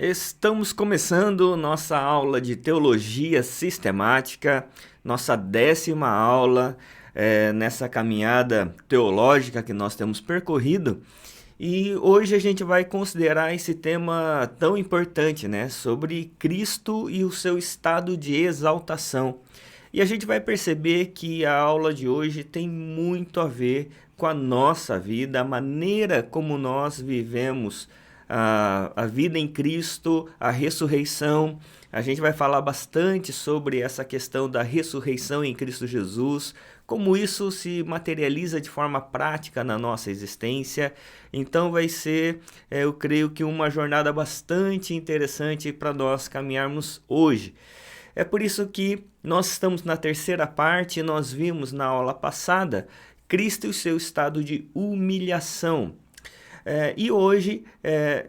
Estamos começando nossa aula de teologia sistemática, nossa 10ª aula nessa caminhada teológica que nós temos percorrido. E hoje a gente vai considerar esse tema tão importante, né, sobre Cristo e o seu estado de exaltação. E a gente vai perceber que a aula de hoje tem muito a ver com a nossa vida, a maneira como nós vivemos a vida em Cristo, a ressurreição. A gente vai falar bastante sobre essa questão da ressurreição em Cristo Jesus, como isso se materializa de forma prática na nossa existência. Então vai ser, eu creio que uma jornada bastante interessante para nós caminharmos hoje. É por isso que nós estamos na terceira parte, nós vimos na aula passada Cristo e o seu estado de humilhação. E hoje,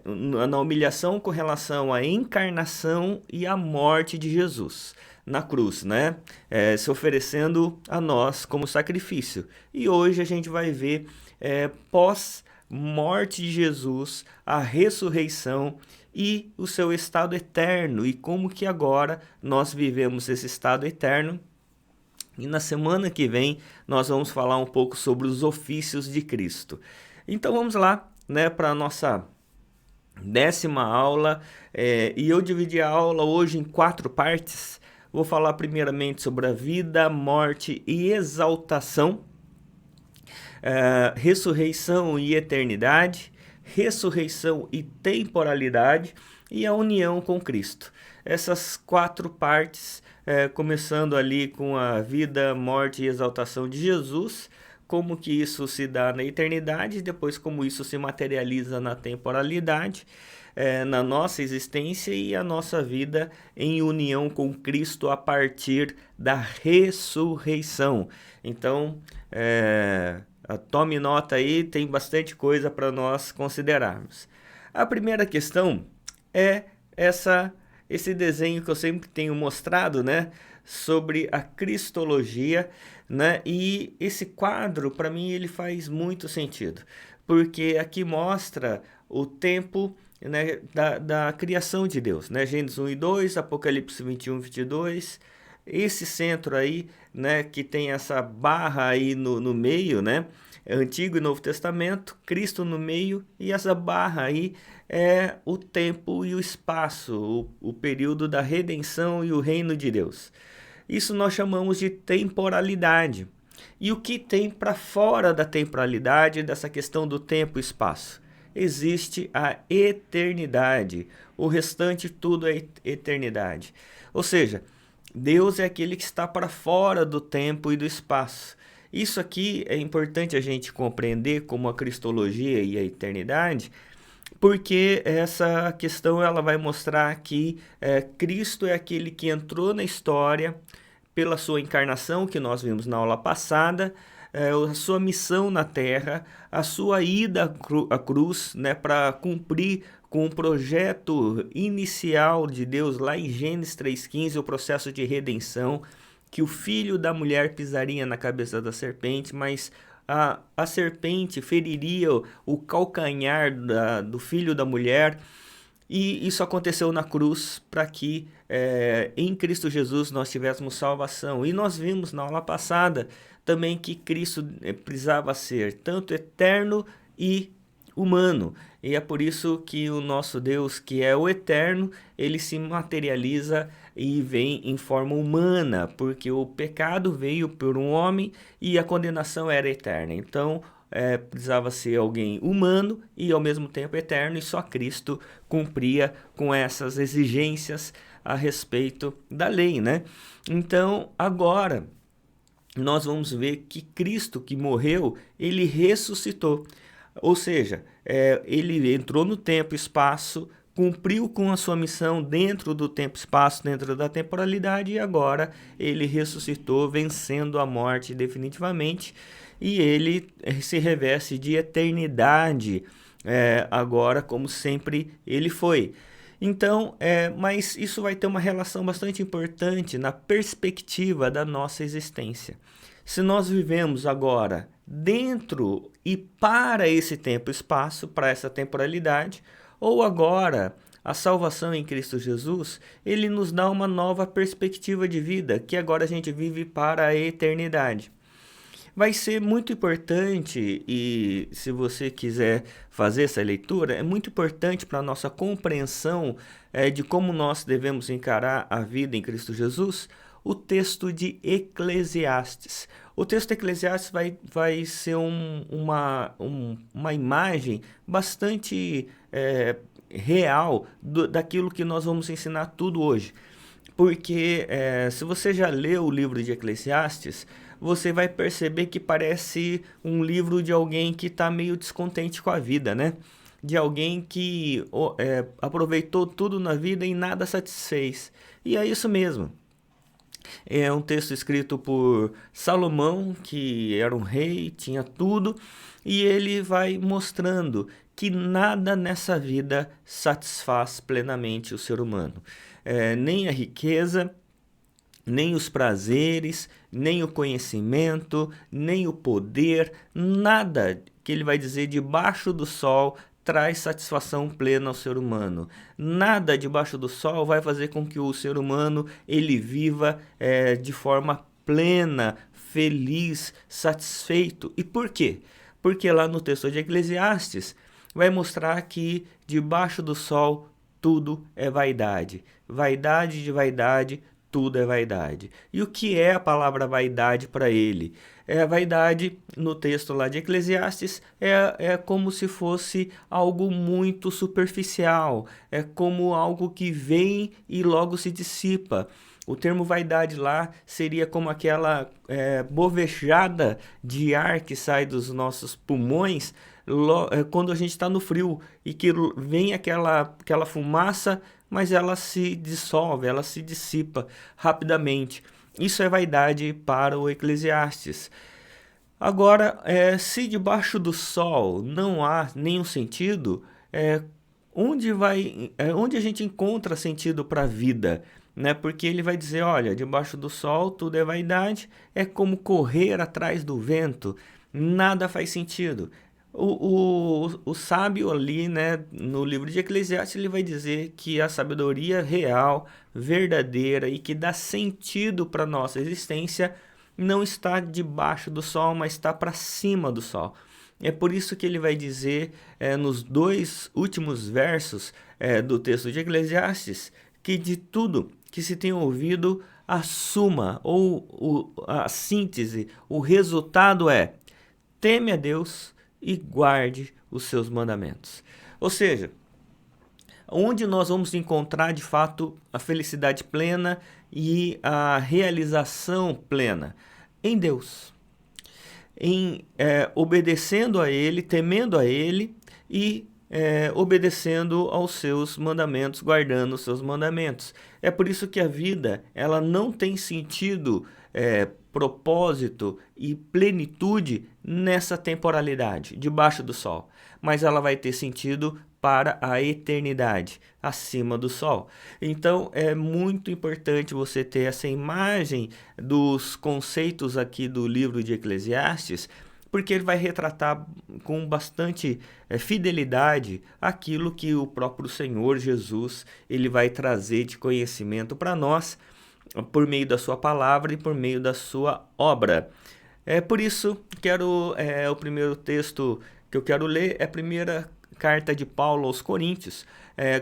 na humilhação com relação à encarnação e à morte de Jesus na cruz, né? Se oferecendo a nós como sacrifício. E hoje a gente vai ver, pós-morte de Jesus, a ressurreição e o seu estado eterno, e como que agora nós vivemos esse estado eterno. E na semana que vem nós vamos falar um pouco sobre os ofícios de Cristo. Então vamos lá, né, para a nossa 10ª aula, e eu dividi a aula hoje em 4 partes. Vou falar primeiramente sobre a vida, morte e exaltação, ressurreição e eternidade, ressurreição e temporalidade e a união com Cristo. Essas 4 partes, começando ali com a vida, morte e exaltação de Jesus, como que isso se dá na eternidade, depois como isso se materializa na temporalidade, na nossa existência e a nossa vida em união com Cristo a partir da ressurreição. Então, tome nota aí, tem bastante coisa para nós considerarmos. A primeira questão é esse desenho que eu sempre tenho mostrado, né, sobre a cristologia, né? E esse quadro, para mim, ele faz muito sentido, porque aqui mostra o tempo, né, da criação de Deus, né? Gênesis 1 e 2, Apocalipse 21 e 22, esse centro aí, né, que tem essa barra aí no meio, né? Antigo e Novo Testamento, Cristo no meio, e essa barra aí é o tempo e o espaço, o período da redenção e o reino de Deus. Isso nós chamamos de temporalidade. E o que tem para fora da temporalidade, dessa questão do tempo e espaço? Existe a eternidade. O restante tudo é eternidade. Ou seja, Deus é aquele que está para fora do tempo e do espaço. Isso aqui é importante a gente compreender como a cristologia e a eternidade, porque essa questão ela vai mostrar que Cristo é aquele que entrou na história pela sua encarnação, que nós vimos na aula passada, a sua missão na terra, a sua ida à cruz, né, para cumprir com o projeto inicial de Deus lá em Gênesis 3,15, o processo de redenção, que o filho da mulher pisaria na cabeça da serpente, mas a serpente feriria o calcanhar do filho da mulher, e isso aconteceu na cruz para que em Cristo Jesus nós tivéssemos salvação. E nós vimos na aula passada também que Cristo precisava ser tanto eterno e humano, e é por isso que o nosso Deus, que é o eterno, ele se materializa e vem em forma humana, porque o pecado veio por um homem e a condenação era eterna. Então precisava ser alguém humano e ao mesmo tempo eterno, e só Cristo cumpria com essas exigências a respeito da lei, né? Então agora nós vamos ver que Cristo, que morreu, ele ressuscitou. Ou seja, ele entrou no tempo e espaço, cumpriu com a sua missão dentro do tempo e espaço, dentro da temporalidade, e agora ele ressuscitou, vencendo a morte definitivamente, e ele se reveste de eternidade, agora como sempre ele foi. Então, mas isso vai ter uma relação bastante importante na perspectiva da nossa existência. Se nós vivemos agora dentro e para esse tempo e espaço, para essa temporalidade, ou agora a salvação em Cristo Jesus, ele nos dá uma nova perspectiva de vida, que agora a gente vive para a eternidade. Vai ser muito importante, e se você quiser fazer essa leitura, é muito importante para a nossa compreensão de como nós devemos encarar a vida em Cristo Jesus, o texto de Eclesiastes. O texto de Eclesiastes vai ser uma imagem bastante real daquilo que nós vamos ensinar tudo hoje. Porque se você já leu o livro de Eclesiastes, você vai perceber que parece um livro de alguém que está meio descontente com a vida, né? De alguém que aproveitou tudo na vida e nada satisfez. E é isso mesmo. É um texto escrito por Salomão, que era um rei, tinha tudo, e ele vai mostrando que nada nessa vida satisfaz plenamente o ser humano. Nem a riqueza, nem os prazeres, nem o conhecimento, nem o poder, nada que ele vai dizer debaixo do sol traz satisfação plena ao ser humano. Nada debaixo do sol vai fazer com que o ser humano ele viva de forma plena, feliz, satisfeito. E por quê? Porque lá no texto de Eclesiastes vai mostrar que debaixo do sol tudo é vaidade. Vaidade de vaidade, tudo é vaidade. E o que é a palavra vaidade para ele? A vaidade, no texto lá de Eclesiastes, é como se fosse algo muito superficial, é como algo que vem e logo se dissipa. O termo vaidade lá seria como aquela bovejada de ar que sai dos nossos pulmões quando a gente está no frio e que vem aquela fumaça, mas ela se dissolve, ela se dissipa rapidamente. Isso é vaidade para o Eclesiastes. Agora, se debaixo do sol não há nenhum sentido, onde a gente encontra sentido para a vida? Né? Porque ele vai dizer, olha, debaixo do sol tudo é vaidade, é como correr atrás do vento, nada faz sentido. O sábio ali, né, no livro de Eclesiastes, ele vai dizer que a sabedoria real, verdadeira e que dá sentido para a nossa existência não está debaixo do sol, mas está para cima do sol. É por isso que ele vai dizer nos 2 últimos versos do texto de Eclesiastes que de tudo que se tem ouvido, a suma ou a síntese, o resultado é: teme a Deus e guarde os seus mandamentos. Ou seja, onde nós vamos encontrar de fato a felicidade plena e a realização plena? Em Deus. Em obedecendo a Ele, temendo a Ele e obedecendo aos seus mandamentos, guardando os seus mandamentos. É por isso que a vida ela não tem sentido, propósito e plenitude nessa temporalidade, debaixo do sol. Mas ela vai ter sentido para a eternidade, acima do sol. Então é muito importante você ter essa imagem dos conceitos aqui do livro de Eclesiastes, porque ele vai retratar com bastante fidelidade aquilo que o próprio Senhor Jesus ele vai trazer de conhecimento para nós por meio da sua palavra e por meio da sua obra. Por isso, o primeiro texto que eu quero ler é a primeira carta de Paulo aos Coríntios,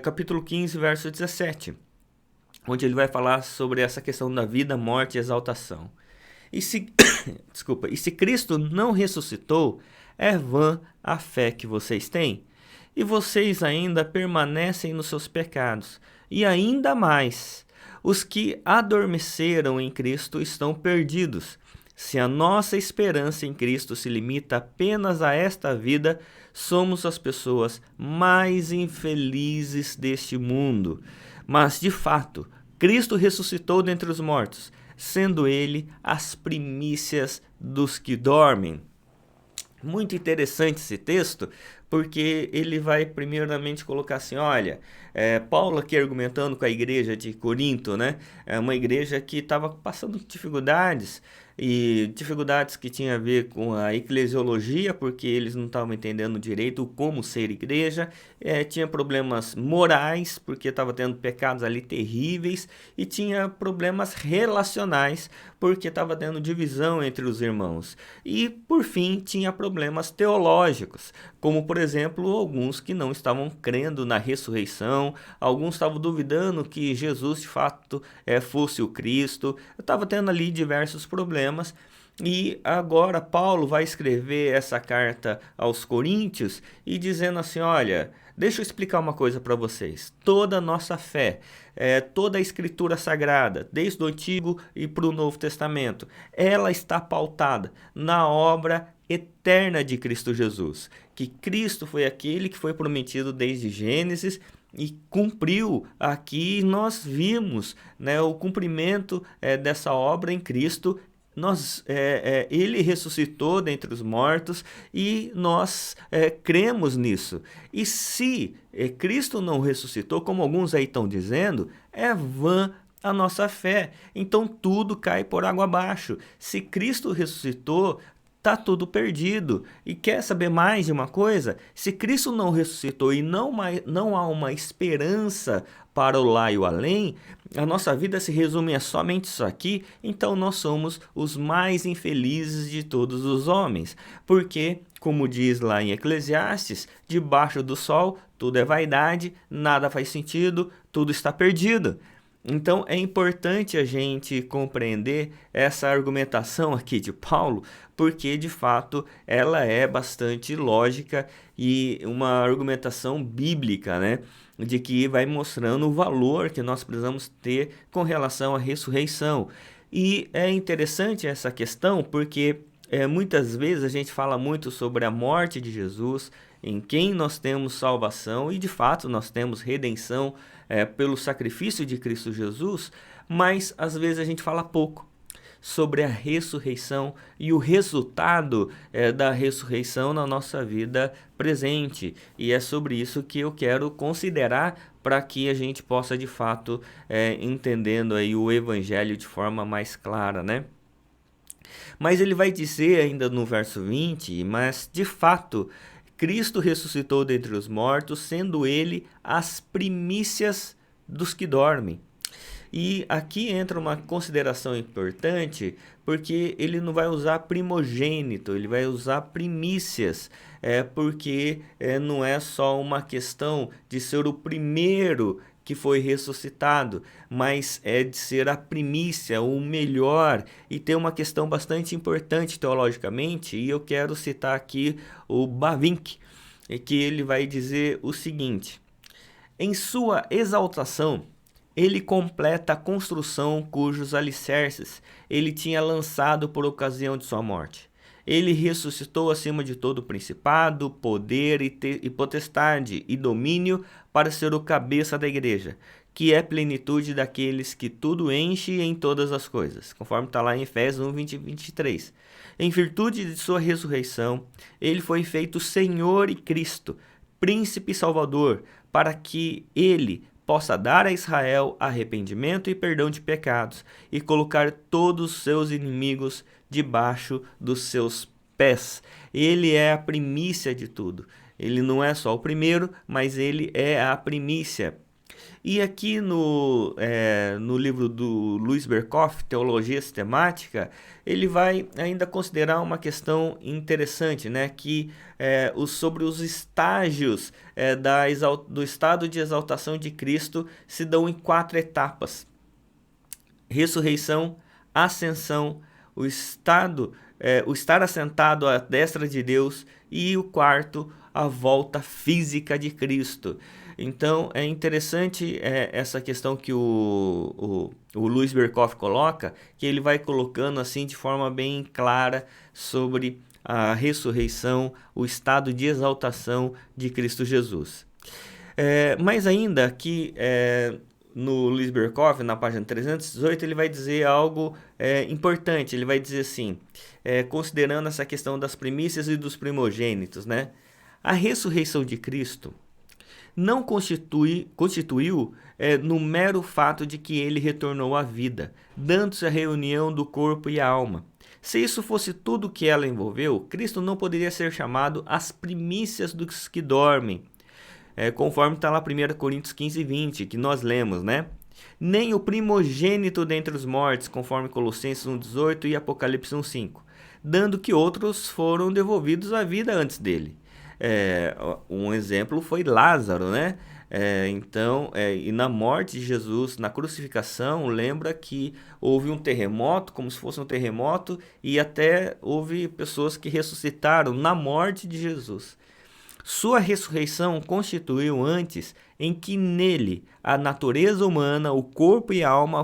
capítulo 15, verso 17, onde ele vai falar sobre essa questão da vida, morte e exaltação. E se Cristo não ressuscitou, é vã a fé que vocês têm, e vocês ainda permanecem nos seus pecados. E ainda mais, os que adormeceram em Cristo estão perdidos. Se a nossa esperança em Cristo se limita apenas a esta vida, somos as pessoas mais infelizes deste mundo. Mas, de fato, Cristo ressuscitou dentre os mortos, sendo ele as primícias dos que dormem. Muito interessante esse texto, porque ele vai primeiramente colocar assim, olha, Paulo aqui argumentando com a igreja de Corinto, né? É uma igreja que estava passando dificuldades, e dificuldades que tinham a ver com a eclesiologia, porque eles não estavam entendendo direito como ser igreja, tinha problemas morais, porque estava tendo pecados ali terríveis, e tinha problemas relacionais, porque estava tendo divisão entre os irmãos. E, por fim, tinha problemas teológicos, como, por exemplo, alguns que não estavam crendo na ressurreição, alguns estavam duvidando que Jesus, de fato, fosse o Cristo. Estava tendo ali diversos problemas. E agora Paulo vai escrever essa carta aos Coríntios e dizendo assim, olha, deixa eu explicar uma coisa para vocês. Toda a nossa fé, toda a Escritura Sagrada, desde o Antigo e para o Novo Testamento, ela está pautada na obra eterna de Cristo Jesus. Que Cristo foi aquele que foi prometido desde Gênesis e cumpriu aqui. Nós vimos, né, o cumprimento dessa obra em Cristo. Ele ressuscitou dentre os mortos e nós cremos nisso. E se Cristo não ressuscitou, como alguns aí estão dizendo, é vã a nossa fé. Então tudo cai por água abaixo. Se Cristo ressuscitou, tá tudo perdido. E quer saber mais de uma coisa? Se Cristo não ressuscitou e não há uma esperança para o lá e o além, a nossa vida se resume a somente isso aqui, então nós somos os mais infelizes de todos os homens. Porque, como diz lá em Eclesiastes, debaixo do sol tudo é vaidade, nada faz sentido, tudo está perdido. Então é importante a gente compreender essa argumentação aqui de Paulo, porque de fato ela é bastante lógica e uma argumentação bíblica, né? De que vai mostrando o valor que nós precisamos ter com relação à ressurreição. E é interessante essa questão porque muitas vezes a gente fala muito sobre a morte de Jesus, em quem nós temos salvação, e de fato nós temos redenção pelo sacrifício de Cristo Jesus, mas às vezes a gente fala pouco sobre a ressurreição e o resultado da ressurreição na nossa vida presente. E é sobre isso que eu quero considerar para que a gente possa de fato entendendo aí o evangelho de forma mais clara, né? Mas ele vai dizer ainda no verso 20, mas de fato Cristo ressuscitou dentre os mortos, sendo ele as primícias dos que dormem. E aqui entra uma consideração importante, porque ele não vai usar primogênito, ele vai usar primícias, porque não é só uma questão de ser o primeiro que foi ressuscitado, mas é de ser a primícia, o melhor. E tem uma questão bastante importante teologicamente, e eu quero citar aqui o Bavinck, que ele vai dizer o seguinte: em sua exaltação, ele completa a construção cujos alicerces ele tinha lançado por ocasião de sua morte. Ele ressuscitou acima de todo principado, poder e potestade e domínio para ser o cabeça da igreja, que é plenitude daqueles que tudo enche em todas as coisas, conforme está lá em Efésios 1, 20 e 23. Em virtude de sua ressurreição, ele foi feito Senhor e Cristo, Príncipe e Salvador, para que ele possa dar a Israel arrependimento e perdão de pecados e colocar todos os seus inimigos debaixo dos seus pés. Ele é a primícia de tudo. Ele não é só o primeiro, mas ele é a primícia. E aqui no livro do Luiz Berkhoff, Teologia Sistemática, ele vai ainda considerar uma questão interessante, né? Que sobre os estágios do estado de exaltação de Cristo se dão em 4 etapas: ressurreição, ascensão, o estar assentado à destra de Deus, e o quarto, a volta física de Cristo. Então é interessante essa questão que o Luiz Berkhoff coloca, que ele vai colocando assim de forma bem clara sobre a ressurreição, o estado de exaltação de Cristo Jesus. Mas ainda aqui no Luiz Berkhoff, na página 318, ele vai dizer algo importante. Ele vai dizer assim, considerando essa questão das primícias e dos primogênitos, né? A ressurreição de Cristo não constituiu no mero fato de que ele retornou à vida, dando-se a reunião do corpo e a alma. Se isso fosse tudo que ela envolveu, Cristo não poderia ser chamado as primícias dos que dormem, conforme está lá 1 Coríntios 15, 20, que nós lemos, né? Nem o primogênito dentre os mortos, conforme Colossenses 1,18 e Apocalipse 1,5, dando que outros foram devolvidos à vida antes dele. Um exemplo foi Lázaro, né? E na morte de Jesus, na crucificação, lembra que houve um terremoto, como se fosse um terremoto, e até houve pessoas que ressuscitaram na morte de Jesus. Sua ressurreição constituiu antes em que nele a natureza humana, o corpo e a alma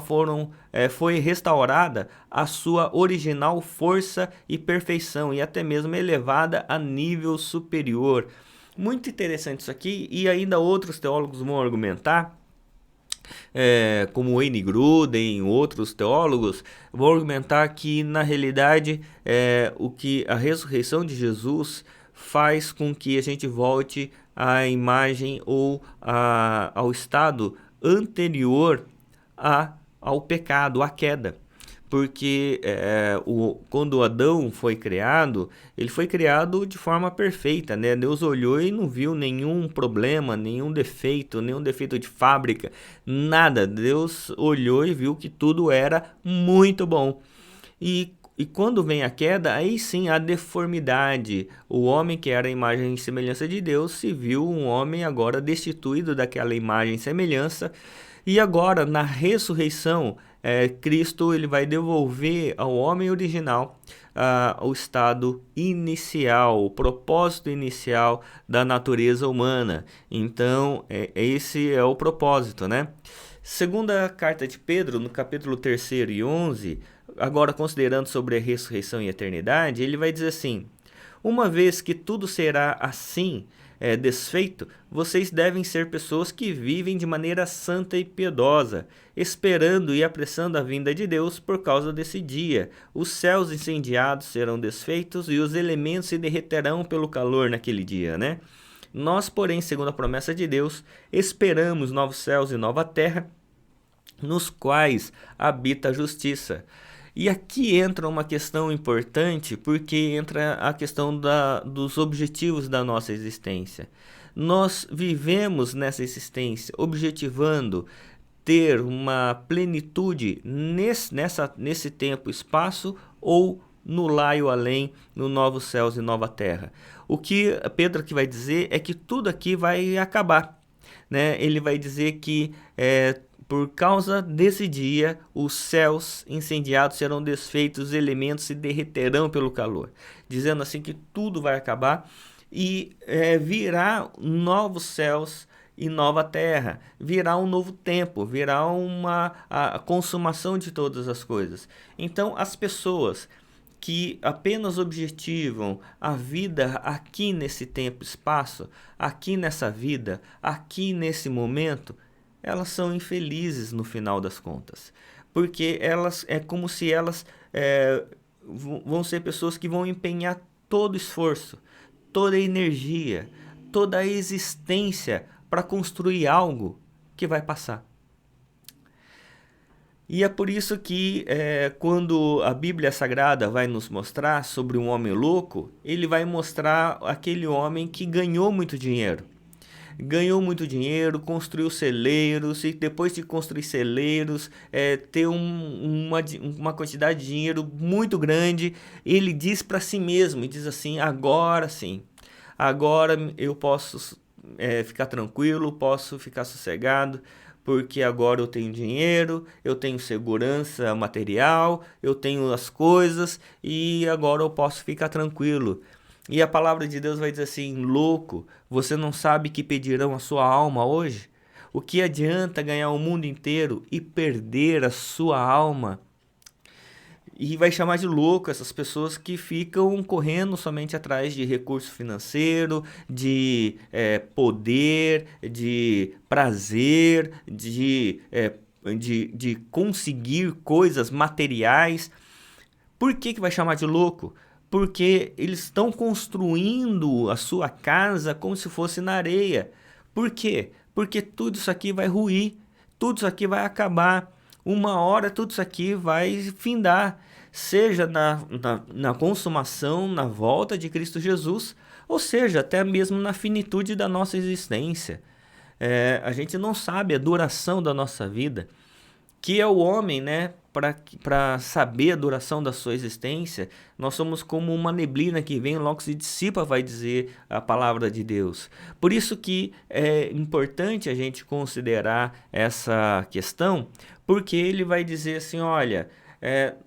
foi restaurada à sua original força e perfeição, e até mesmo elevada a nível superior. Muito interessante isso aqui, e ainda outros teólogos vão argumentar, como Wayne Grudem, outros teólogos, vão argumentar que na realidade o que a ressurreição de Jesus faz com que a gente volte à imagem ou ao estado anterior ao pecado, à queda. Porque quando Adão foi criado, ele foi criado de forma perfeita, né? Deus olhou e não viu nenhum problema, nenhum defeito de fábrica, nada. Deus olhou e viu que tudo era muito bom. E quando vem a queda, aí sim a deformidade. O homem que era a imagem e semelhança de Deus se viu um homem agora destituído daquela imagem e semelhança. E agora, na ressurreição, Cristo ele vai devolver ao homem original o estado inicial, o propósito inicial da natureza humana. Então, esse é o propósito, né? Segunda carta de Pedro, no capítulo 3 e 11, agora considerando sobre a ressurreição e a eternidade, ele vai dizer assim: uma vez que tudo será assim, desfeito, vocês devem ser pessoas que vivem de maneira santa e piedosa, esperando e apressando a vinda de Deus por causa desse dia. Os céus incendiados serão desfeitos e os elementos se derreterão pelo calor naquele dia, né? Nós, porém, segundo a promessa de Deus, esperamos novos céus e nova terra, nos quais habita a justiça. E aqui entra uma questão importante, porque entra a questão dos objetivos da nossa existência. Nós vivemos nessa existência objetivando ter uma plenitude nesse tempo e espaço, ou no lá e o além, no novos céus e nova terra. O que Pedro aqui vai dizer é que tudo aqui vai acabar, né? Ele vai dizer que por causa desse dia, os céus incendiados serão desfeitos, os elementos se derreterão pelo calor. Dizendo assim que tudo vai acabar e virá novos céus e nova terra. Virá um novo tempo, virá a consumação de todas as coisas. Então, as pessoas que apenas objetivam a vida aqui nesse tempo e espaço, aqui nessa vida, aqui nesse momento, elas são infelizes no final das contas, porque é como se elas vão ser pessoas que vão empenhar todo o esforço, toda a energia, toda a existência para construir algo que vai passar. E é por isso que quando a Bíblia Sagrada vai nos mostrar sobre um homem louco, ele vai mostrar aquele homem que ganhou muito dinheiro, construiu celeiros, e depois de construir celeiros, ter uma quantidade de dinheiro muito grande, ele diz para si mesmo, e diz assim: agora sim, agora eu posso ficar tranquilo, posso ficar sossegado, porque agora eu tenho dinheiro, eu tenho segurança material, eu tenho as coisas, e agora eu posso ficar tranquilo. E a palavra de Deus vai dizer assim: louco, você não sabe que pedirão a sua alma hoje? O que adianta ganhar o mundo inteiro e perder a sua alma? E vai chamar de louco essas pessoas que ficam correndo somente atrás de recurso financeiro, de poder, de prazer, de conseguir coisas materiais. Por que vai chamar de louco? Porque eles estão construindo a sua casa como se fosse na areia. Por quê? Porque tudo isso aqui vai ruir, tudo isso aqui vai acabar. uma hora tudo isso aqui vai findar, seja na consumação, na volta de Cristo Jesus, ou seja, até mesmo na finitude da nossa existência. A gente não sabe a duração da nossa vida, que é o homem, né? Para saber a duração da sua existência, nós somos como uma neblina que vem, logo se dissipa, vai dizer a palavra de Deus. Por isso que é importante a gente considerar essa questão, porque ele vai dizer assim, olha,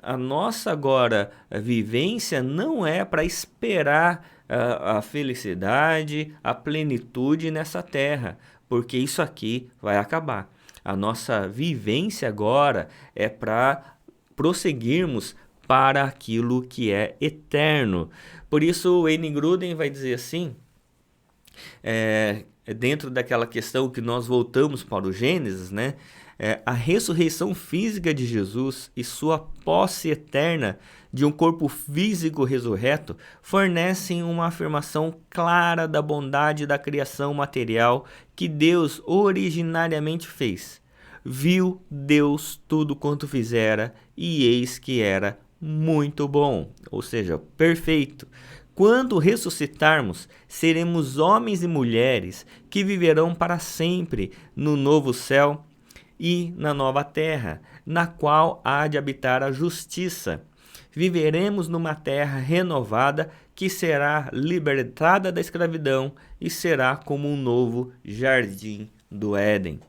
a nossa agora vivência não é para esperar a felicidade, a plenitude nessa terra, porque isso aqui vai acabar. A nossa vivência agora é para prosseguirmos para aquilo que é eterno. Por isso, o Wayne Grudem vai dizer assim, dentro daquela questão que nós voltamos para o Gênesis, né? A ressurreição física de Jesus e sua posse eterna de um corpo físico ressurreto fornecem uma afirmação clara da bondade da criação material que Deus originariamente fez. Viu Deus tudo quanto fizera, e eis que era muito bom, ou seja, perfeito. Quando ressuscitarmos, seremos homens e mulheres que viverão para sempre no novo céu e na nova terra, na qual há de habitar a justiça. Viveremos numa terra renovada que será libertada da escravidão e será como um novo jardim do Éden.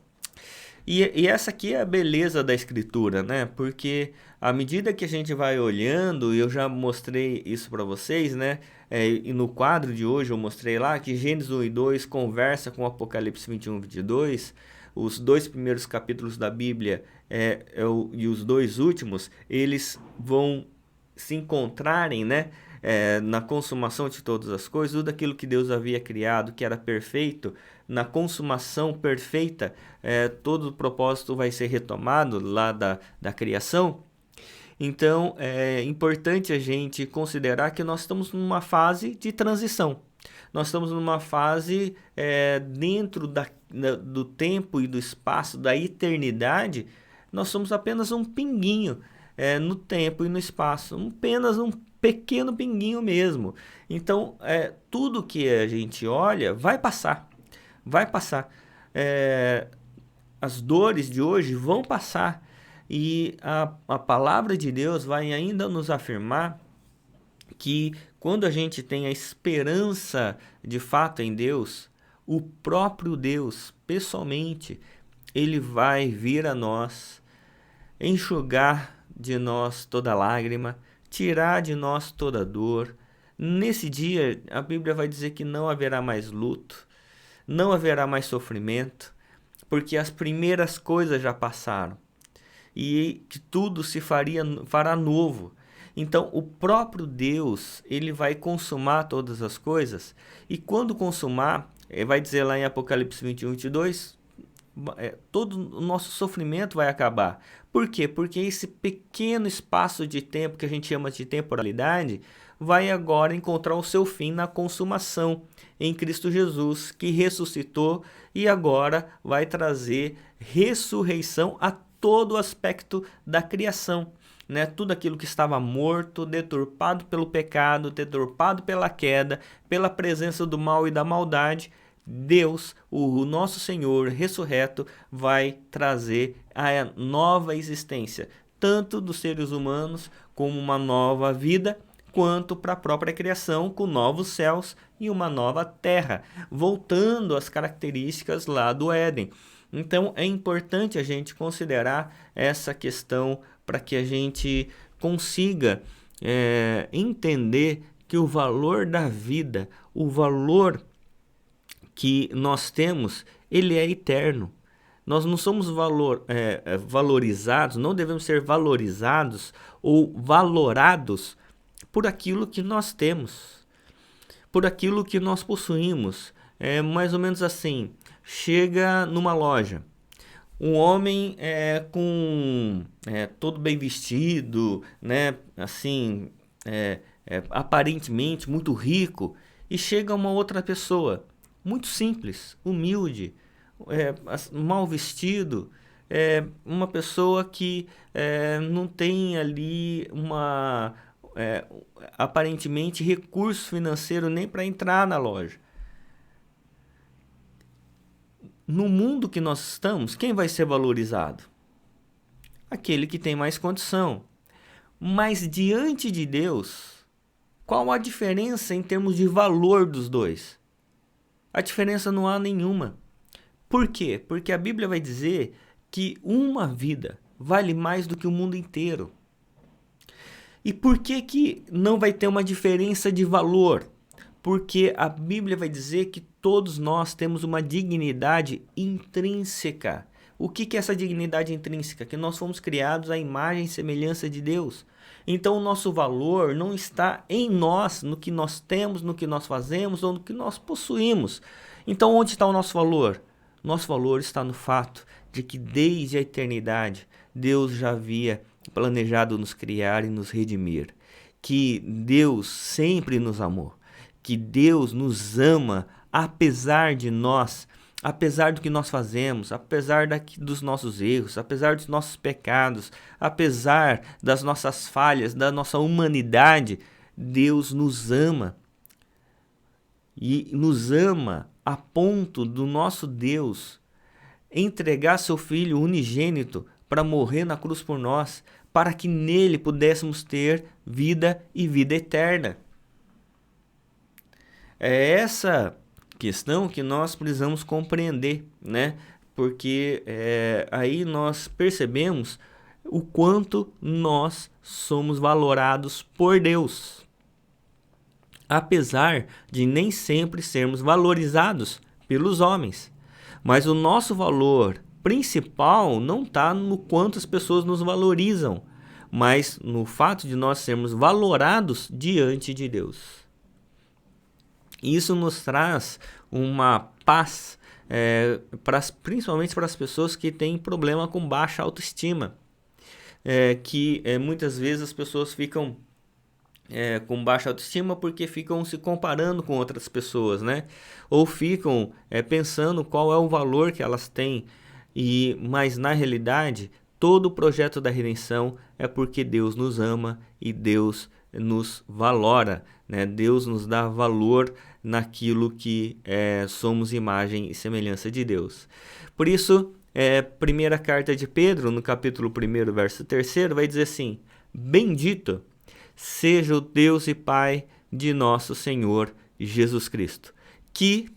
E essa aqui é a beleza da escritura, né? Porque à medida que a gente vai olhando, e eu já mostrei isso para vocês, né? E no quadro de hoje eu mostrei lá que Gênesis 1 e 2 conversa com Apocalipse 21 e 22. Os dois primeiros capítulos da Bíblia e os dois últimos, eles vão se encontrarem, né? Na consumação de todas as coisas, tudo aquilo que Deus havia criado, que era perfeito, na consumação perfeita, todo o propósito vai ser retomado lá da criação. Então, é importante a gente considerar que nós estamos numa fase de transição. Nós estamos numa fase dentro do tempo e do espaço, da eternidade, nós somos apenas um pinguinho no tempo e no espaço, apenas um pequeno pinguinho mesmo. Então, tudo que a gente olha vai passar, vai passar. As dores de hoje vão passar, e a palavra de Deus vai ainda nos afirmar que quando a gente tem a esperança de fato em Deus, o próprio Deus, pessoalmente, ele vai vir a nós, enxugar de nós toda lágrima, tirar de nós toda dor. Nesse dia, a Bíblia vai dizer que não haverá mais luto, não haverá mais sofrimento, porque as primeiras coisas já passaram, e que tudo se fará novo. Então, o próprio Deus, ele vai consumar todas as coisas, e quando consumar, vai dizer lá em Apocalipse 21 e 22, todo o nosso sofrimento vai acabar. Por quê? Porque esse pequeno espaço de tempo que a gente chama de temporalidade vai agora encontrar o seu fim na consumação em Cristo Jesus, que ressuscitou e agora vai trazer ressurreição a todo o aspecto da criação, né? Tudo aquilo que estava morto, deturpado pelo pecado, deturpado pela queda, pela presença do mal e da maldade, Deus, o nosso Senhor ressurreto, vai trazer a nova existência, tanto dos seres humanos como uma nova vida, quanto para a própria criação, com novos céus e uma nova terra, voltando às características lá do Éden. Então é importante a gente considerar essa questão para que a gente consiga entender que o valor da vida, o valor que nós temos, ele é eterno. Nós não somos valorizados, não devemos ser valorizados ou valorados por aquilo que nós temos, por aquilo que nós possuímos. É mais ou menos assim, chega numa loja, um homem todo bem vestido, né, assim, aparentemente muito rico, e chega uma outra pessoa, muito simples, humilde, mal vestido, uma pessoa que não tem ali aparentemente recurso financeiro nem para entrar na loja. No mundo que nós estamos, quem vai ser valorizado? Aquele que tem mais condição. Mas diante de Deus, qual a diferença em termos de valor dos dois? A diferença não há nenhuma. Por quê? Porque a Bíblia vai dizer que uma vida vale mais do que o mundo inteiro. E por que não vai ter uma diferença de valor? Porque a Bíblia vai dizer que todos nós temos uma dignidade intrínseca. O que é essa dignidade intrínseca? Que nós fomos criados à imagem e semelhança de Deus. Então o nosso valor não está em nós, no que nós temos, no que nós fazemos ou no que nós possuímos. Então onde está o nosso valor? Nosso valor está no fato de que desde a eternidade Deus já havia planejado nos criar e nos redimir. Que Deus sempre nos amou. Que Deus nos ama apesar de nós, apesar do que nós fazemos, apesar dos nossos erros, apesar dos nossos pecados, apesar das nossas falhas, da nossa humanidade, Deus nos ama. E nos ama a ponto do nosso Deus entregar seu Filho unigênito para morrer na cruz por nós, para que nele pudéssemos ter vida e vida eterna. É essa questão que nós precisamos compreender, né? Porque aí nós percebemos o quanto nós somos valorados por Deus, apesar de nem sempre sermos valorizados pelos homens. Mas o nosso valor principal não está no quanto as pessoas nos valorizam, mas no fato de nós sermos valorados diante de Deus. Isso nos traz uma paz, principalmente para as pessoas que têm problema com baixa autoestima. Muitas vezes as pessoas ficam com baixa autoestima porque ficam se comparando com outras pessoas, né? Ou ficam pensando qual é o valor que elas têm. Mas na realidade, todo o projeto da redenção é porque Deus nos ama e Deus nos valora, né? Deus nos dá valor naquilo que somos imagem e semelhança de Deus. Por isso, primeira carta de Pedro, no capítulo 1, verso 3, vai dizer assim: Bendito seja o Deus e Pai de nosso Senhor Jesus Cristo, que,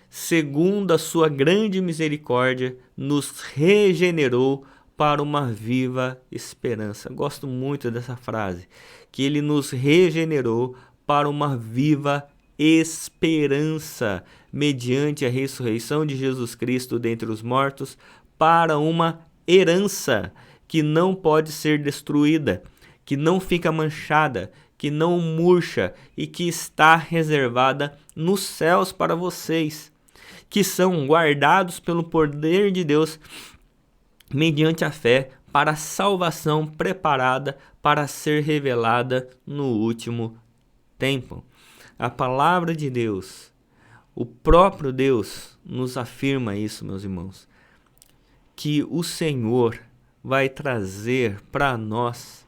segundo a sua grande misericórdia, nos regenerou para uma viva esperança. Gosto muito dessa frase, que ele nos regenerou para uma viva esperança, mediante a ressurreição de Jesus Cristo dentre os mortos, para uma herança que não pode ser destruída, que não fica manchada, que não murcha e que está reservada nos céus para vocês, que são guardados pelo poder de Deus mediante a fé para a salvação preparada para ser revelada no último tempo. A palavra de Deus, o próprio Deus nos afirma isso, meus irmãos, que o Senhor vai trazer para nós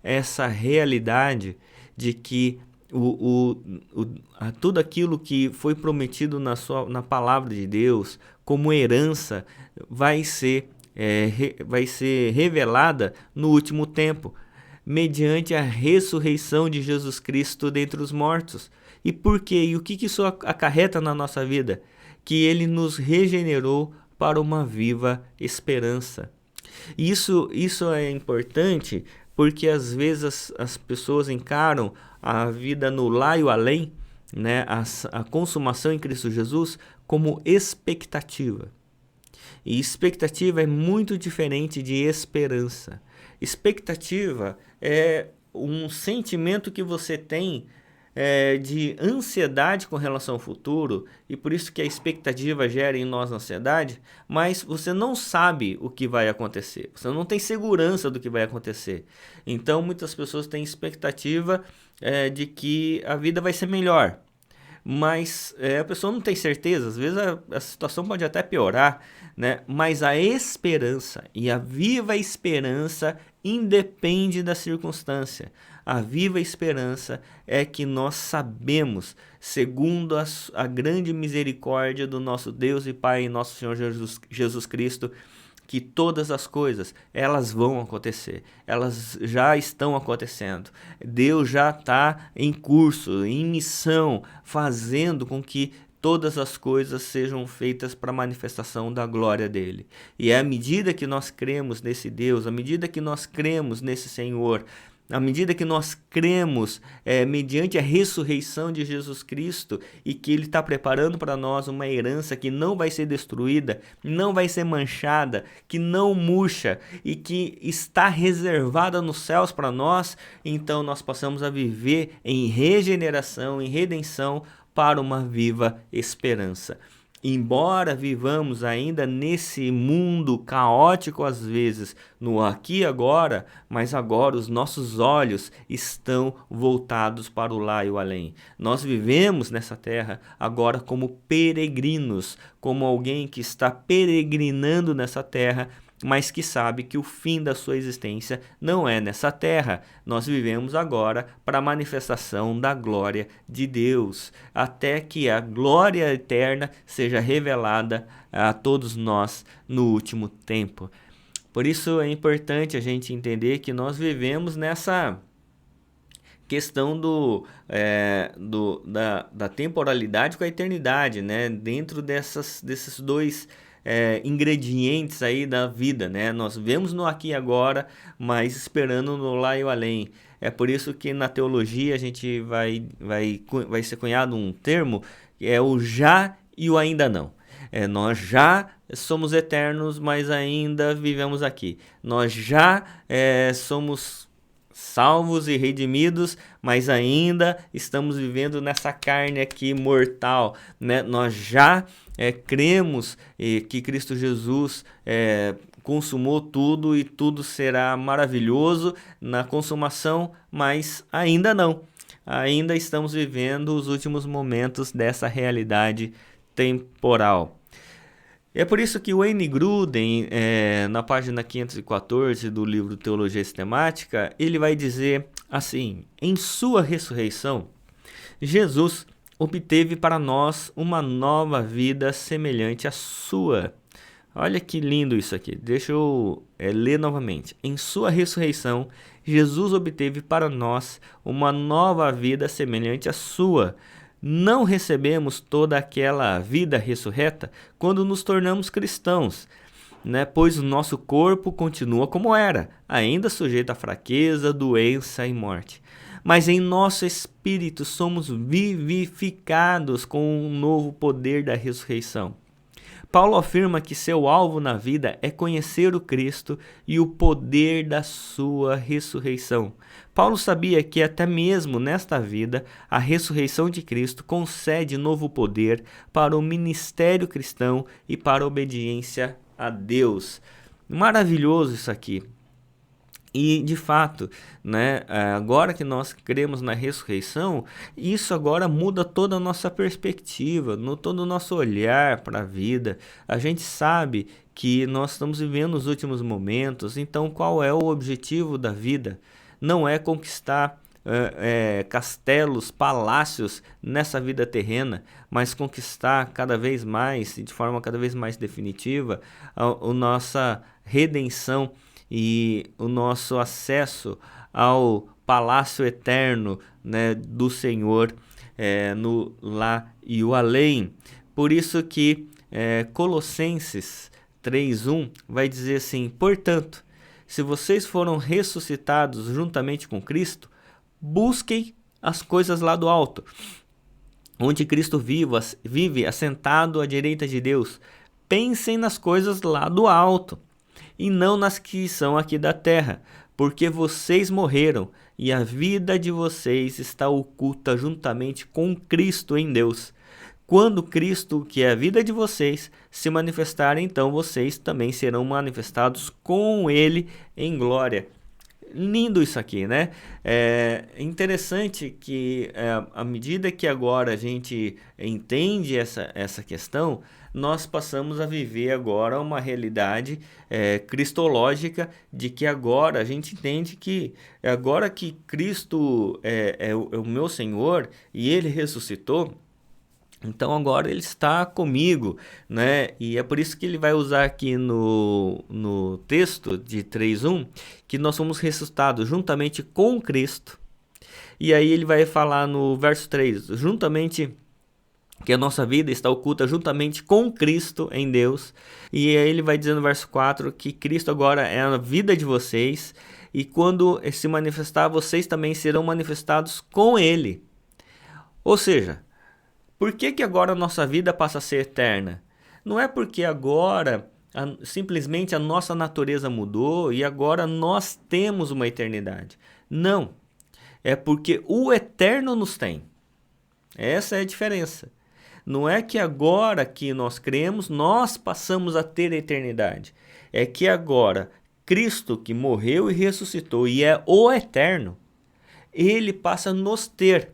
essa realidade de que tudo aquilo que foi prometido na palavra de Deus como herança vai ser revelada no último tempo, mediante a ressurreição de Jesus Cristo dentre os mortos. E por quê? E o que isso acarreta na nossa vida? Que ele nos regenerou para uma viva esperança. Isso é importante porque às vezes as pessoas encaram a vida no lá e o além, né? A consumação em Cristo Jesus como expectativa. E expectativa é muito diferente de esperança. Expectativa é um sentimento que você tem de ansiedade com relação ao futuro, e por isso que a expectativa gera em nós ansiedade, mas você não sabe o que vai acontecer, você não tem segurança do que vai acontecer. Então muitas pessoas têm expectativa de que a vida vai ser melhor, mas a pessoa não tem certeza, às vezes a situação pode até piorar, né? Mas a esperança e a viva esperança independe da circunstância. A viva esperança é que nós sabemos, segundo a grande misericórdia do nosso Deus e Pai e nosso Senhor Jesus Cristo, que todas as coisas, elas vão acontecer, elas já estão acontecendo. Deus já está em curso, em missão, fazendo com que todas as coisas sejam feitas para a manifestação da glória dele. E é à medida que nós cremos nesse Deus, à medida que nós cremos nesse Senhor, à medida que nós cremos mediante a ressurreição de Jesus Cristo e que Ele está preparando para nós uma herança que não vai ser destruída, não vai ser manchada, que não murcha e que está reservada nos céus para nós, então nós passamos a viver em regeneração, em redenção para uma viva esperança. Embora vivamos ainda nesse mundo caótico às vezes, no aqui e agora, mas agora os nossos olhos estão voltados para o lá e o além. Nós vivemos nessa terra agora como peregrinos, como alguém que está peregrinando nessa terra, mas que sabe que o fim da sua existência não é nessa terra. Nós vivemos agora para a manifestação da glória de Deus, até que a glória eterna seja revelada a todos nós no último tempo. Por isso é importante a gente entender que nós vivemos nessa questão da temporalidade com a eternidade, né? Dentro desses dois ingredientes aí da vida, né? Nós vemos no aqui e agora, mas esperando no lá e o além. É por isso que na teologia a gente vai ser cunhado um termo que é o já e o ainda não. Nós já somos eternos, mas ainda vivemos aqui. Nós já somos salvos e redimidos, mas ainda estamos vivendo nessa carne aqui mortal, né? Nós já cremos que Cristo Jesus consumou tudo e tudo será maravilhoso na consumação, mas ainda não. Ainda estamos vivendo os últimos momentos dessa realidade temporal. É por isso que o Wayne Grudem, na página 514 do livro Teologia Sistemática, ele vai dizer assim: em sua ressurreição, Jesus obteve para nós uma nova vida semelhante à sua. Olha que lindo isso aqui. Deixa eu ler novamente. Em sua ressurreição, Jesus obteve para nós uma nova vida semelhante à sua. Não recebemos toda aquela vida ressurreta quando nos tornamos cristãos, né? Pois o nosso corpo continua como era, ainda sujeito à fraqueza, doença e morte. Mas em nosso espírito somos vivificados com um novo poder da ressurreição. Paulo afirma que seu alvo na vida é conhecer o Cristo e o poder da sua ressurreição. Paulo sabia que até mesmo nesta vida, a ressurreição de Cristo concede novo poder para o ministério cristão e para a obediência a Deus. Maravilhoso isso aqui. E, de fato, né, agora que nós cremos na ressurreição, isso agora muda toda a nossa perspectiva, todo o nosso olhar para a vida. A gente sabe que nós estamos vivendo os últimos momentos, então qual é o objetivo da vida? Não é conquistar castelos, palácios nessa vida terrena, mas conquistar cada vez mais, e de forma cada vez mais definitiva, a nossa redenção e o nosso acesso ao palácio eterno, né, do Senhor, no lá e o além. Por isso que Colossenses 3:1 vai dizer assim: portanto, se vocês foram ressuscitados juntamente com Cristo, busquem as coisas lá do alto, onde Cristo vive assentado à direita de Deus. Pensem nas coisas lá do alto, e não nas que são aqui da terra, porque vocês morreram, e a vida de vocês está oculta juntamente com Cristo em Deus. Quando Cristo, que é a vida de vocês, se manifestar, então vocês também serão manifestados com Ele em glória. lindo isso aqui, né? É interessante que à medida que agora a gente entende essa questão, nós passamos a viver agora uma realidade cristológica de que agora a gente entende que agora que Cristo é o meu Senhor e Ele ressuscitou, então agora ele está comigo, né? E é por isso que ele vai usar aqui no texto de 3:1 que nós somos ressuscitados juntamente com Cristo. E aí ele vai falar no verso 3, juntamente que a nossa vida está oculta juntamente com Cristo em Deus. E aí ele vai dizer no verso 4 que Cristo agora é a vida de vocês e quando se manifestar, vocês também serão manifestados com ele. Ou seja, por que agora a nossa vida passa a ser eterna? Não é porque agora simplesmente a nossa natureza mudou e agora nós temos uma eternidade. Não. É porque o eterno nos tem. Essa é a diferença. Não é que agora que nós cremos, nós passamos a ter a eternidade. É que agora Cristo, que morreu e ressuscitou e é o eterno, ele passa a nos ter.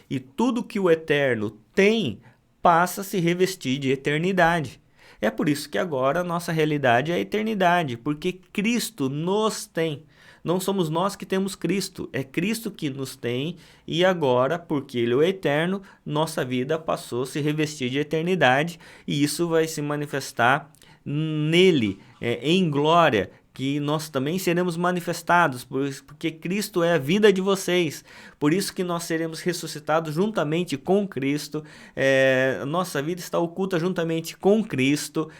E tudo que o eterno tem passa a se revestir de eternidade. É por isso que agora a nossa realidade é a eternidade, porque Cristo nos tem. Não somos nós que temos Cristo, é Cristo que nos tem e agora, porque Ele é o eterno, nossa vida passou a se revestir de eternidade e isso vai se manifestar nele, em glória, que nós também seremos manifestados, porque Cristo é a vida de vocês. Por isso que nós seremos ressuscitados juntamente com Cristo. Nossa vida está oculta juntamente com Cristo.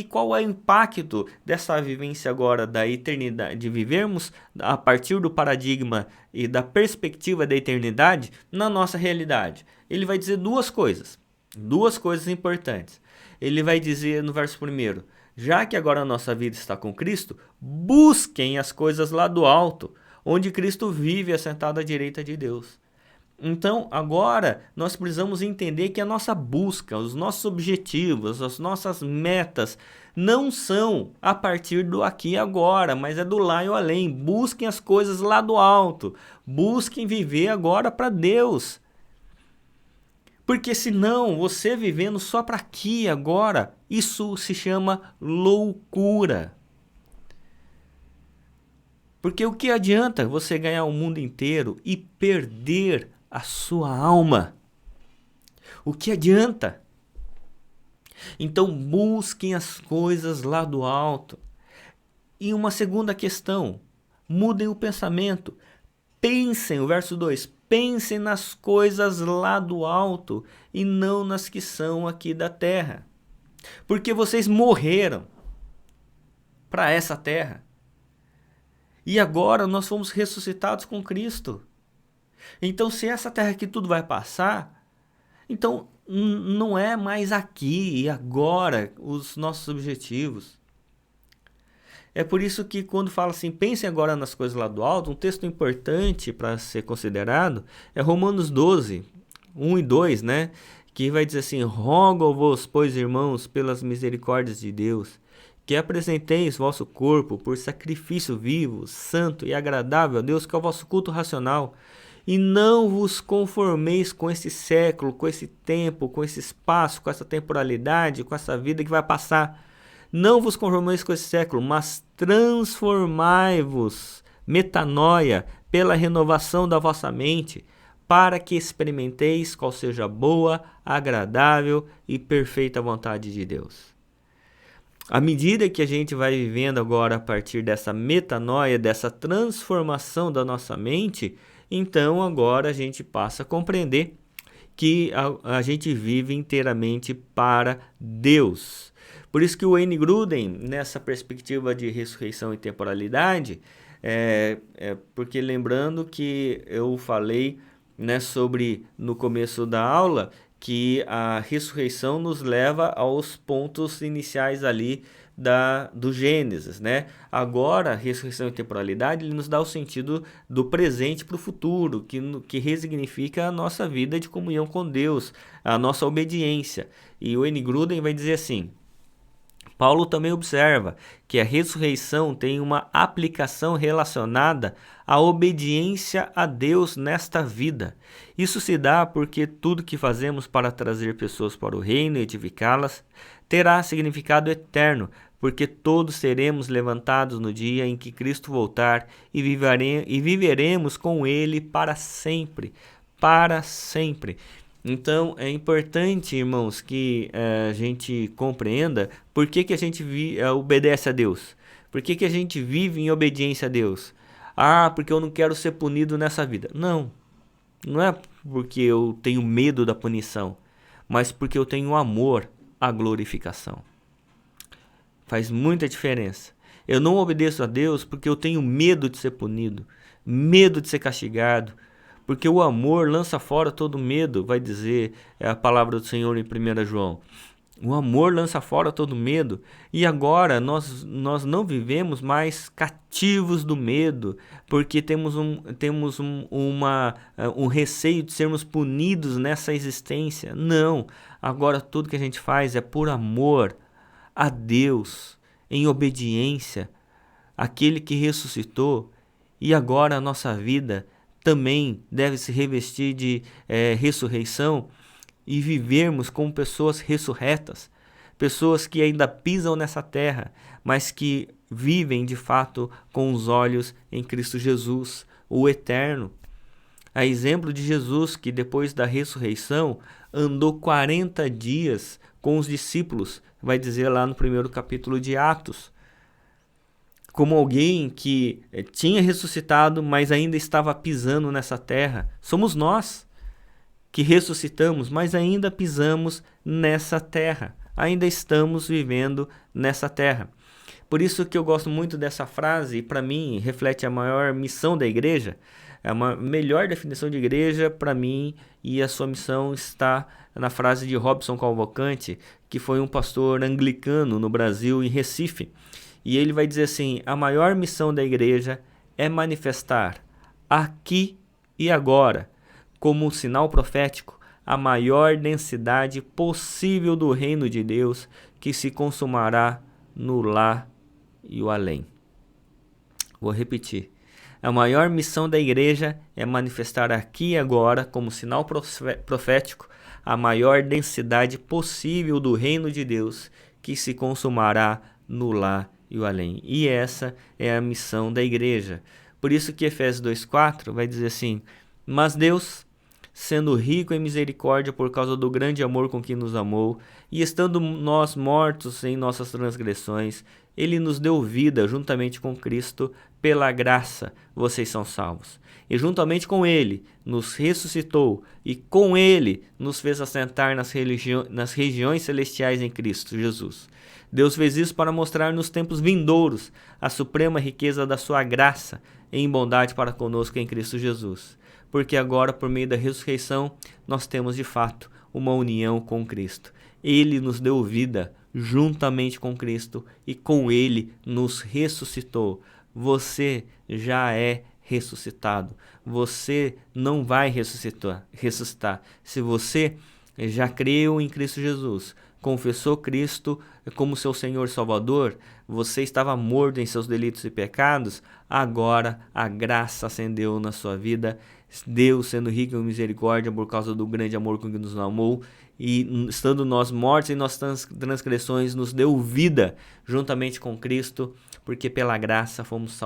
Qual é o impacto dessa vivência agora da eternidade, de vivermos a partir do paradigma e da perspectiva da eternidade na nossa realidade? Ele vai dizer duas coisas importantes. Ele vai dizer no verso 1, já que agora a nossa vida está com Cristo, busquem as coisas lá do alto, onde Cristo vive assentado à direita de Deus. Então, agora, nós precisamos entender que a nossa busca, os nossos objetivos, as nossas metas, não são a partir do aqui e agora, mas é do lá e o além. Busquem as coisas lá do alto. Busquem viver agora para Deus. Porque senão, você vivendo só para aqui e agora, isso se chama loucura. Porque o que adianta você ganhar o mundo inteiro e perder a sua alma? O que adianta? Então busquem as coisas lá do alto. E uma segunda questão, mudem o pensamento. Pensem, o verso 2, pensem nas coisas lá do alto e não nas que são aqui da terra. Porque vocês morreram para essa terra. E agora nós fomos ressuscitados com Cristo. Então, se essa terra aqui tudo vai passar, então não é mais aqui e agora os nossos objetivos. É por isso que quando fala assim, pensem agora nas coisas lá do alto, um texto importante para ser considerado é Romanos 12, 1 e 2, né? Que vai dizer assim, rogo-vos, pois irmãos, pelas misericórdias de Deus, que apresenteis vosso corpo por sacrifício vivo, santo e agradável a Deus, que é o vosso culto racional. E não vos conformeis com esse século, com esse tempo, com esse espaço, com essa temporalidade, com essa vida que vai passar. Não vos conformeis com esse século, mas transformai-vos, metanoia, pela renovação da vossa mente, para que experimenteis qual seja a boa, agradável e perfeita vontade de Deus. À medida que a gente vai vivendo agora a partir dessa metanoia, dessa transformação da nossa mente, então agora a gente passa a compreender que a gente vive inteiramente para Deus. Por isso que o Wayne Grudem, nessa perspectiva de ressurreição e temporalidade, porque lembrando que eu falei, né, sobre no começo da aula, que a ressurreição nos leva aos pontos iniciais ali do Gênesis, né? Agora, a ressurreição e temporalidade ele nos dá o sentido do presente para o futuro, que resignifica a nossa vida de comunhão com Deus, a nossa obediência. E o Wayne Grudem vai dizer assim, Paulo também observa que a ressurreição tem uma aplicação relacionada à obediência a Deus nesta vida. Isso se dá porque tudo que fazemos para trazer pessoas para o reino e edificá-las terá significado eterno, porque todos seremos levantados no dia em que Cristo voltar e viveremos com Ele para sempre. Para sempre. Então é importante, irmãos, que a gente compreenda por que a gente obedece a Deus. Por que a gente vive em obediência a Deus? Ah, porque eu não quero ser punido nessa vida. Não, não é porque eu tenho medo da punição, mas porque eu tenho amor à glorificação. Faz muita diferença. Eu não obedeço a Deus porque eu tenho medo de ser punido, medo de ser castigado, porque o amor lança fora todo medo, vai dizer a palavra do Senhor em 1 João. O amor lança fora todo medo. E agora nós não vivemos mais cativos do medo, porque temos um receio de sermos punidos nessa existência. Não. Agora tudo que a gente faz é por amor a Deus, em obediência àquele que ressuscitou. E agora a nossa vida também deve se revestir de ressurreição e vivermos como pessoas ressurretas, pessoas que ainda pisam nessa terra, mas que vivem de fato com os olhos em Cristo Jesus, o eterno. A exemplo de Jesus, que depois da ressurreição andou 40 dias com os discípulos, vai dizer lá no primeiro capítulo de Atos, como alguém que tinha ressuscitado, mas ainda estava pisando nessa terra. Somos nós que ressuscitamos, mas ainda pisamos nessa terra. Ainda estamos vivendo nessa terra. Por isso que eu gosto muito dessa frase, e para mim reflete a maior missão da igreja. A melhor definição de igreja para mim, e a sua missão está na frase de Robson Cavalcante, que foi um pastor anglicano no Brasil, em Recife. E ele vai dizer assim: a maior missão da igreja é manifestar aqui e agora, como um sinal profético, a maior densidade possível do reino de Deus, que se consumará no lá e o além. Vou repetir. A maior missão da igreja é manifestar aqui e agora, como sinal profético, a maior densidade possível do reino de Deus, que se consumará no lá e o além. E essa é a missão da igreja. Por isso que Efésios 2,4 vai dizer assim: mas Deus, sendo rico em misericórdia por causa do grande amor com que nos amou, e estando nós mortos em nossas transgressões, Ele nos deu vida juntamente com Cristo, pela graça vocês são salvos. E juntamente com Ele nos ressuscitou, e com Ele nos fez assentar nas regiões celestiais em Cristo Jesus. Deus fez isso para mostrar nos tempos vindouros a suprema riqueza da sua graça em bondade para conosco em Cristo Jesus. Porque agora, por meio da ressurreição, nós temos de fato uma união com Cristo. Ele nos deu vida juntamente com Cristo e com Ele nos ressuscitou. Você já é ressuscitado. Você não vai ressuscitar. Se você já creu em Cristo Jesus, confessou Cristo como seu Senhor e Salvador, você estava morto em seus delitos e pecados, agora a graça acendeu na sua vida. Deus, sendo rico em misericórdia por causa do grande amor com que nos amou, e estando nós mortos em nossas transgressões, nos deu vida juntamente com Cristo, porque pela graça fomos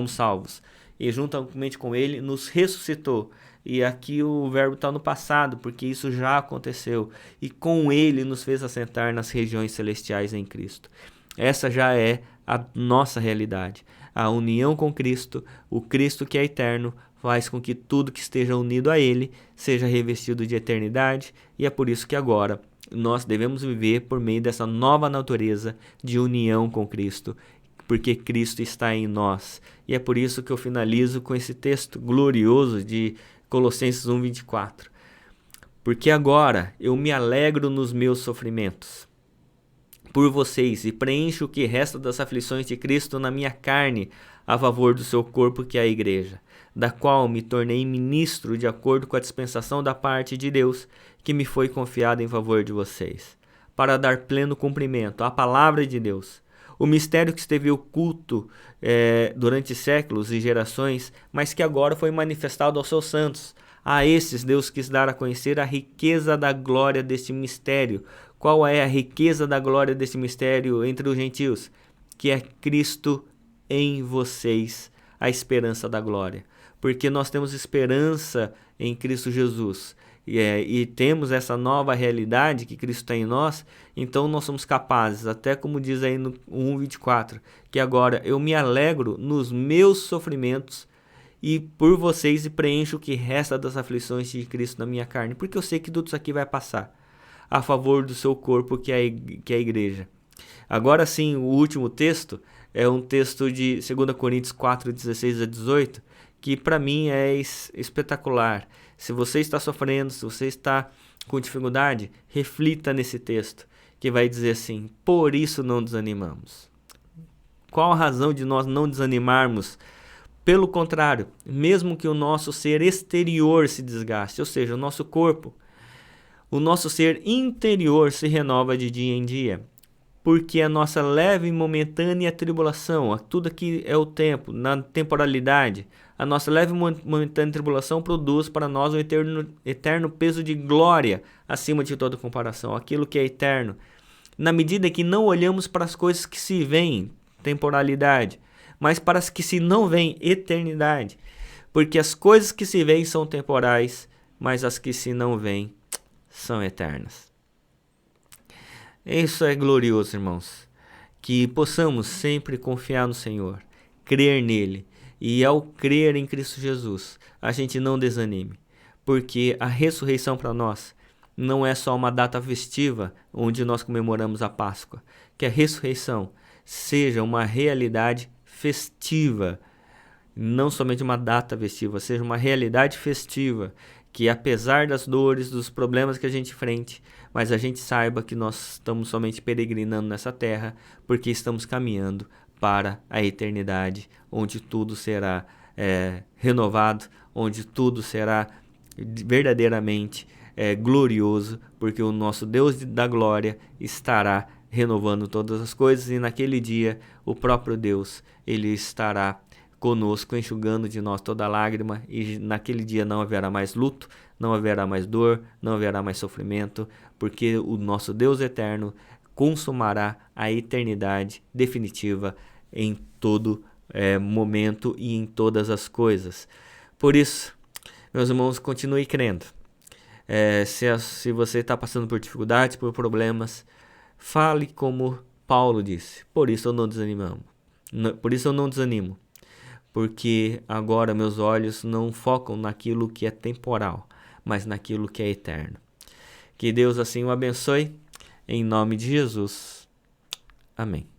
salvos. E juntamente com Ele nos ressuscitou. E aqui o verbo está no passado, porque isso já aconteceu. E com Ele nos fez assentar nas regiões celestiais em Cristo. Essa já é a nossa realidade. A união com Cristo, o Cristo que é eterno, faz com que tudo que esteja unido a Ele seja revestido de eternidade. E é por isso que agora nós devemos viver por meio dessa nova natureza de união com Cristo, porque Cristo está em nós. E é por isso que eu finalizo com esse texto glorioso de Colossenses 1:24. Porque agora eu me alegro nos meus sofrimentos por vocês e preencho o que resta das aflições de Cristo na minha carne, a favor do seu corpo, que é a igreja, da qual me tornei ministro de acordo com a dispensação da parte de Deus, que me foi confiada em favor de vocês, para dar pleno cumprimento à palavra de Deus. O mistério que esteve oculto durante séculos e gerações, mas que agora foi manifestado aos seus santos. A esses Deus quis dar a conhecer a riqueza da glória deste mistério. Qual é a riqueza da glória deste mistério entre os gentios? Que é Cristo em vocês, a esperança da glória. Porque nós temos esperança em Cristo Jesus. E temos essa nova realidade que Cristo tem em nós, então nós somos capazes, até como diz aí no 1:24, que agora eu me alegro nos meus sofrimentos e por vocês e preencho o que resta das aflições de Cristo na minha carne, porque eu sei que tudo isso aqui vai passar, a favor do seu corpo que é a igreja. Agora sim, o último texto é um texto de 2 Coríntios 4:16-18, que para mim é espetacular. Se você está sofrendo, se você está com dificuldade, reflita nesse texto, que vai dizer assim: por isso não desanimamos. Qual a razão de nós não desanimarmos? Pelo contrário, mesmo que o nosso ser exterior se desgaste, ou seja, o nosso corpo, o nosso ser interior se renova de dia em dia. Porque a nossa leve e momentânea tribulação, tudo aqui é o tempo, na temporalidade, a nossa leve e momentânea tribulação produz para nós um eterno peso de glória acima de toda comparação, aquilo que é eterno. Na medida que não olhamos para as coisas que se veem, temporalidade, mas para as que se não veem, eternidade. Porque as coisas que se veem são temporais, mas as que se não veem são eternas. Isso é glorioso, irmãos, que possamos sempre confiar no Senhor, crer nele, e ao crer em Cristo Jesus, a gente não desanime, porque a ressurreição para nós não é só uma data festiva onde nós comemoramos a Páscoa, que a ressurreição seja uma realidade festiva, não somente uma data festiva, seja uma realidade festiva, que apesar das dores, dos problemas que a gente enfrente, mas a gente saiba que nós estamos somente peregrinando nessa terra, porque estamos caminhando para a eternidade, onde tudo será renovado, onde tudo será verdadeiramente glorioso, porque o nosso Deus da glória estará renovando todas as coisas, e naquele dia o próprio Deus, ele estará conosco, enxugando de nós toda lágrima, e naquele dia não haverá mais luto, não haverá mais dor, não haverá mais sofrimento, porque o nosso Deus eterno consumará a eternidade definitiva em todo momento e em todas as Por isso, meus irmãos, continue crendo. Se você está passando por dificuldades, por problemas, fale como Paulo disse: por isso eu não desanimo. Porque agora meus olhos não focam naquilo que é temporal, mas naquilo que é eterno. Que Deus assim o abençoe, em nome de Jesus. Amém.